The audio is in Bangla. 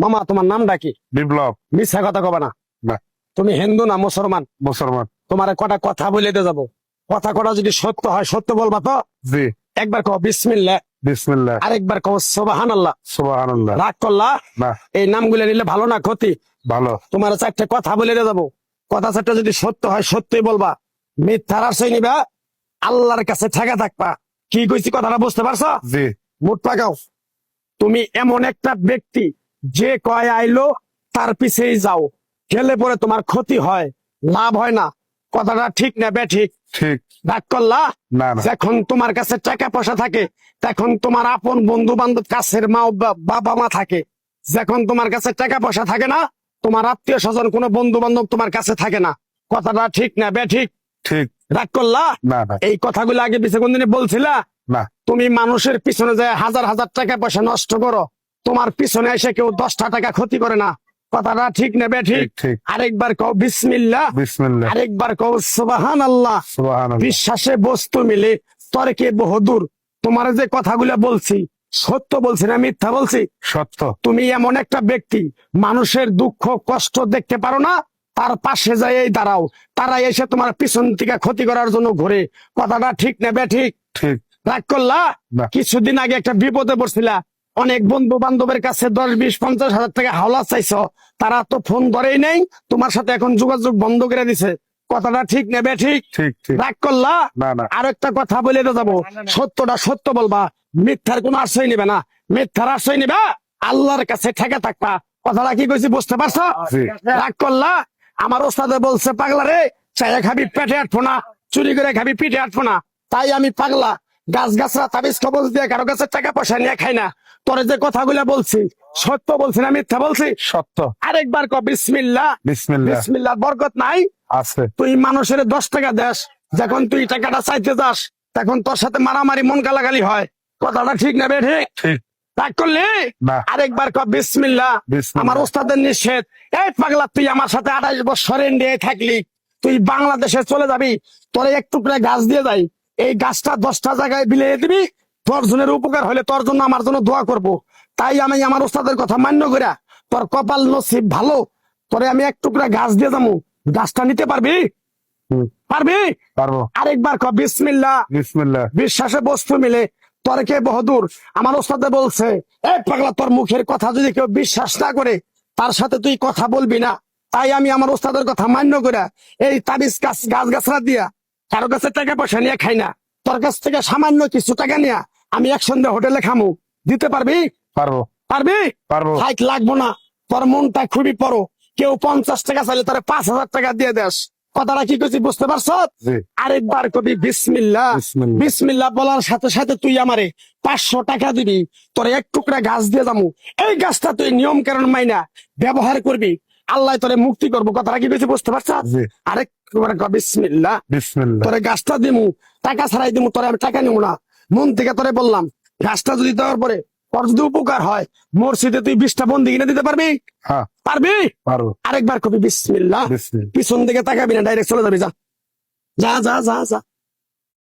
মামা তোমার নামটা কি? বিপ্লব। মিথ্যা কথা কবা না। না। তুমি হিন্দু না মুসলমান? মুসলমান। তোমার কটা কথা বলে দিয়ে যাবো, কথা কটা যদি সত্য হয় সত্য বলবা তো? জি। একবার কও বিসমিল্লাহ, বিসমিল্লাহ। আরেকবার কও সুবহানাল্লাহ। সুবহানাল্লাহ। রাগ করলা? না। এই নামগুলো নিলে ভালো না ক্ষতি? ভালো। তোমার চারটে কথা বলে দিয়ে যাবো, কথা চারটা যদি সত্য হয় সত্যই বলবা, মিথ্যার আশ্রয় নিবা, আল্লাহর কাছে ঠেকা থাকবা। কি কইছি কথাটা বুঝতে পারছো? জি। মুখ পাকাও। তুমি এমন একটা ব্যক্তি যে কয় আইলো তার পিছেই যাও, গেলে পরে তোমার ক্ষতি হয়, লাভ হয় না। কথাটা ঠিক না বে ঠিক? ঠিক। রাগ করলা? না না। যখন তোমার কাছে টাকা পয়সা থাকে তখন তোমার আপন বন্ধু বান্ধব, কাছের মা বাবা মা থাকে। যখন তোমার কাছে টাকা পয়সা থাকে না, তোমার আত্মীয় স্বজন কোনো বন্ধু বান্ধব তোমার কাছে থাকে না। কথাটা ঠিক না বে ঠিক? ঠিক। রাগ করলা? না না। এই কথাগুলো আগে পিছে কোনদিনে বলছিলা? না। তুমি মানুষের পিছনে যায় হাজার হাজার টাকা পয়সা নষ্ট করো, তোমার পিছনে এসে কেউ 10টা টাকা ক্ষতি করে না। কথাটা ঠিক নেবে ঠিক? ঠিক ঠিক। আরেকবার কও বিসমিল্লাহ, বিসমিল্লাহ। আরেকবার কও সুবহানাল্লাহ। সুবহানাল্লাহ। বিশ্বাসে বস্তু মিলে তর্কে বহুদূর। তোমার যে কথাগুলো বলছি সত্য বলছি না মিথ্যা বলছি? সত্য। তুমি এমন একটা ব্যক্তি, মানুষের দুঃখ কষ্ট দেখতে পারো না, তার পাশে যাই দাঁড়াও, তারা এসে তোমার পিছন থেকে ক্ষতি করার জন্য ঘুরে। কথাটা ঠিক নেবে ঠিক? ঠিক। রাগ করলা? না। কিছুদিন আগে একটা বিপদে পড়ছিলা, অনেক বন্ধু বান্ধবের কাছে 10, 20, 50 হাজার টাকা হাওলা চাইছো, তারা তো ফোন ধরেই নেই, তোমার সাথে এখন যোগাযোগ বন্ধ করে দিছে। কথাটা ঠিক নেবে ঠিক? ঠিক ঠিক। রাগ করলা? না না। আর একটা কথা বলে যাবো, সত্যটা সত্য বলবা, মিথ্যার কোনো আশ্রয় নিবে না। মিথ্যার আশ্রয় নিবা, আল্লাহর কাছে ঠেকে থাকবা। কথাটা কি কইছি বুঝতে পারছো? জি। রাগ করলা? আমার ওস্তাদে বলছে পাগলা রে, চাইয়া খাবি পেটে আটবো না, চুরি করে খাবি পিঠে আটবো না। তাই আমি পাগলা, গাছ গাছরা তাবিজ কবজ দিয়ে কারো কাছে টাকা পয়সা নিয়ে খাই না। তোরে যে কথাগুলো বলছি সত্য বলছি না মিথ্যা বলছি? সত্য। আরেকবার ক বিসমিল্লাহ। বিসমিল্লাহ। বিসমিল্লাহ বরকত নাই? আছে। তুই মানুষের 10 টাকা দেস, যখন তুই টাকাটা চাইতে যাস তখন তোর সাথে মারামারি মন গালাগালি হয়। কথাটা ঠিক না বে ঠিক? ঠিক। রাগ করলি? না। আরেকবার ক বিসমিল্লাহ। বিসমিল্লাহ। আমার ওস্তাদের নিষেধ। এই পাগলা, তুই আমার সাথে 28 বছর ইন্ডিয়ায় থাকলি, তুই বাংলাদেশে চলে যাবি, তোরে এক টুকরা গাছ দিয়ে যাই, এই গাছটা 10টা জায়গায় বিলিয়ে দিবি, তোর জনের উপকার হলে তোর জন্য আমার জন্য দোয়া করব। তাই আমি আমার ওস্তাদের কথা মান্য করিয়া, তোর কপাল নসিব ভালো, তোরে আমি এক টুকরা গাছ দিয়ে যাবো, গাছটা নিতে পারবি? পারবি? পারবো। আরেকবার ক বিসমিল্লাহ। বিসমিল্লাহ। বিশ্বাসে বস্তু মিলে তর্কে বহুদূর। আমার ওস্তাদে বলছে, এই পাগলা, তোর মুখের কথা যদি কেউ বিশ্বাস না করে তার সাথে তুই কথা বলবি না। তাই আমি আমার ওস্তাদের কথা মান্য করে এই তাবিজ গাছ গাছরা দিয়া কারো কাছে টাকা পয়সা নিয়ে খাই না। তোর কাছ থেকে সামান্য কিছু টাকা নিয়ে আমি একসঙ্গে হোটেলে খামু, দিতে পারবি? পারবো। পারবি? পারবো। হাইট লাগবো না, তোর মনটা খুবই বড়। কেউ 50 টাকা চাইলে তোর 5,000 টাকা দিয়ে দেস। কথাটা কি করছি বুঝতে পারছ? জি। আরেকবার কবি বিসমিল্লাহ। বিসমিল্লাহ। বিসমিল্লাহ বলার সাথে সাথে তুই আমারে 500 টাকা দিবি, তোর এক টুকরা গাছ দিয়ে যাবো, এই গাছটা তুই নিয়ম কারণ মাইনা ব্যবহার করবি, আল্লাহ তোরে মুক্তি করবো। কথাটা কি কইছি বুঝতে পারছ? জি। আরেকবার ক বিসমিল্লাহ। বিসমিল্লাহ। তোরে গাছটা দিমু, টাকা ছাড়াই দিমু, তোরে আমি টাকা নিবো না, মন থেকে তোরে বললাম। গাছটা যদি দেওয়ার পরে তোর যদি উপকার হয়, মসজিদে তুই 20টা বন্দি কিনে দিতে পারবি? হ্যাঁ পারবি? পারবো। আরেকবার কবি বিসমিল্লাহ। বিসমিল্লাহ। পিছন দিকে তাকাবি না, ডাইরেক্ট চলে যাবি, যা যা যা যা যা।